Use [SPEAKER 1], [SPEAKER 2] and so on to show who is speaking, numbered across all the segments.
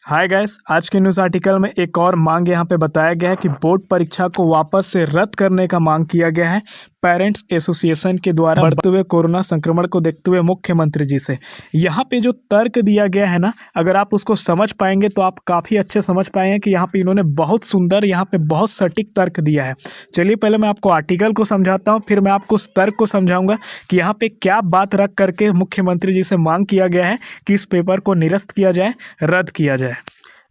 [SPEAKER 1] Hi guys, आज के news article में एक और मांग यहाँ पे बताया गया है कि बोर्ड परीक्षा को वापस से रद्द करने का मांग किया गया है पेरेंट्स एसोसिएशन के द्वारा बढ़ते हुए कोरोना संक्रमण को देखते हुए मुख्यमंत्री जी से। यहाँ पे जो तर्क दिया गया है ना, अगर आप उसको समझ पाएंगे तो आप काफ़ी अच्छे समझ पाएंगे कि यहाँ पे इन्होंने बहुत सुंदर, यहाँ पे बहुत सटीक तर्क दिया है। चलिए पहले मैं आपको आर्टिकल को समझाता हूँ, फिर मैं आपको उस तर्क को समझाऊंगा कि यहाँ पे क्या बात रख करके मुख्यमंत्री जी से मांग किया गया है कि इस पेपर को निरस्त किया जाए, रद्द किया जाए।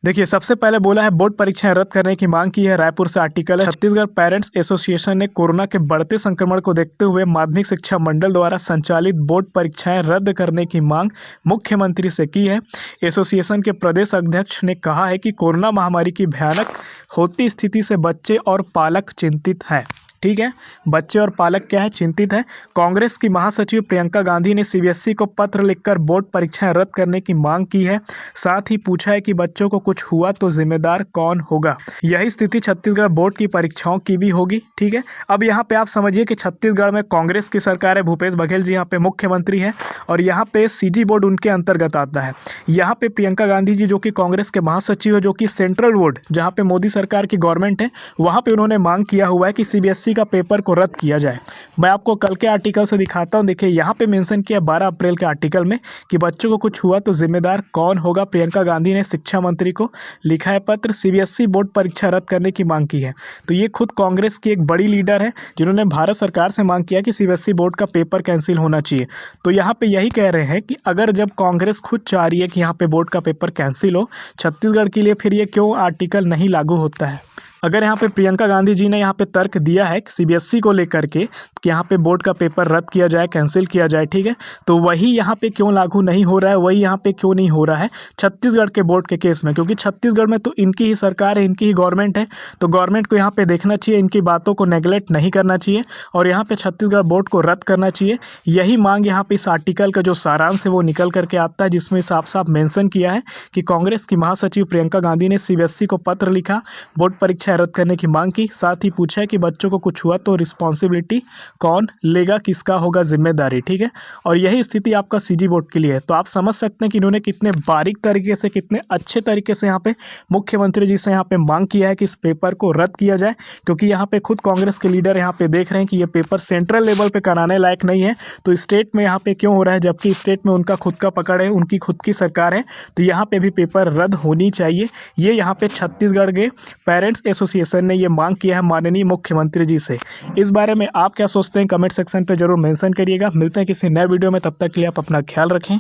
[SPEAKER 1] देखिए, सबसे पहले बोला है बोर्ड परीक्षाएं रद्द करने की मांग की है। रायपुर से आर्टिकल है। छत्तीसगढ़ पेरेंट्स एसोसिएशन ने कोरोना के बढ़ते संक्रमण को देखते हुए माध्यमिक शिक्षा मंडल द्वारा संचालित बोर्ड परीक्षाएं रद्द करने की मांग मुख्यमंत्री से की है। एसोसिएशन के प्रदेश अध्यक्ष ने कहा है कि कोरोना महामारी की भयानक होती स्थिति से बच्चे और पालक चिंतित हैं। ठीक है, बच्चे और पालक क्या है, चिंतित है। कांग्रेस की महासचिव प्रियंका गांधी ने सीबीएसई को पत्र लिखकर बोर्ड परीक्षाएं रद्द करने की मांग की है। साथ ही पूछा है कि बच्चों को कुछ हुआ तो जिम्मेदार कौन होगा। यही स्थिति छत्तीसगढ़ बोर्ड की परीक्षाओं की भी होगी। ठीक है, अब यहाँ पे आप समझिए कि छत्तीसगढ़ में कांग्रेस की सरकार है, भूपेश बघेल जी यहाँ पे मुख्यमंत्री है और यहाँ पे सीजी बोर्ड उनके अंतर्गत आता है। यहाँ पे प्रियंका गांधी जी जो कि कांग्रेस के महासचिव है, जो कि सेंट्रल बोर्ड जहाँ पे मोदी सरकार की गवर्नमेंट है, वहाँ पे उन्होंने मांग किया हुआ है कि सीबीएसई का पेपर को रद्द किया जाए। मैं आपको कल के आर्टिकल से दिखाता हूं। देखिए, यहाँ पे मेंशन किया 12 अप्रैल के आर्टिकल में कि बच्चों को कुछ हुआ तो जिम्मेदार कौन होगा। प्रियंका गांधी ने शिक्षा मंत्री को लिखा है पत्र, सीबीएसई बोर्ड परीक्षा रद्द करने की मांग की है। तो ये खुद कांग्रेस की एक बड़ी लीडर है जिन्होंने भारत सरकार से मांग किया कि सीबीएसई बोर्ड का पेपर कैंसिल होना चाहिए। तो यहाँ पे यही कह रहे हैं कि अगर जब कांग्रेस खुद चाह रही है कि यहाँ पे बोर्ड का पेपर कैंसिल हो छत्तीसगढ़ के लिए, फिर ये क्यों आर्टिकल नहीं लागू होता है। अगर यहाँ पे प्रियंका गांधी जी ने यहाँ पे तर्क दिया है सीबीएसई को लेकर के कि यहाँ पे बोर्ड का पेपर रद्द किया जाए, कैंसिल किया जाए, ठीक है, तो वही यहाँ पे क्यों लागू नहीं हो रहा है, वही यहाँ पे क्यों नहीं हो रहा है छत्तीसगढ़ के बोर्ड के केस में। क्योंकि छत्तीसगढ़ में तो इनकी ही सरकार है, इनकी ही गवर्नमेंट है, तो गवर्नमेंट को यहाँ पे देखना चाहिए, इनकी बातों को नेगलेक्ट नहीं करना चाहिए और यहाँ पे छत्तीसगढ़ बोर्ड को रद्द करना चाहिए। यही मांग यहाँ पे इस आर्टिकल का जो सारांश है वो निकल करके आता है, जिसमें साफ साफ मेंशन किया है कि कांग्रेस की महासचिव प्रियंका गांधी ने सीबीएसई को पत्र लिखा, बोर्ड परीक्षा रद्द करने की मांग की। साथ ही पूछा है कि बच्चों को कुछ हुआ तो रिस्पॉन्सिबिलिटी कौन लेगा, किसका होगा जिम्मेदारी। ठीक है, और यही स्थिति आपका सीजी बोर्ड के लिए है। तो आप समझ सकते हैं कि इन्होंने कितने बारीक तरीके से, कितने अच्छे तरीके से यहाँ पे मुख्यमंत्री जी से यहाँ पे मांग किया है कि इस पेपर को रद्द किया जाए। क्योंकि यहाँ पे खुद कांग्रेस के लीडर यहाँ पे देख रहे हैं कि ये पेपर सेंट्रल लेवल पे कराने लायक नहीं है, तो स्टेट में यहाँ पे क्यों हो रहा है, जबकि स्टेट में उनका खुद का पकड़ है, उनकी खुद की सरकार है, तो यहाँ पे भी पेपर रद्द होनी चाहिए। ये यहाँ पे छत्तीसगढ़ के पेरेंट्स एसोसिएशन ने ये मांग किया है माननीय मुख्यमंत्री जी से। इस बारे में आप क्या सोचते हैं, कमेंट सेक्शन पे जरूर मेंशन करिएगा। मिलते हैं किसी नए वीडियो में, तब तक के लिए आप अपना ख्याल रखें।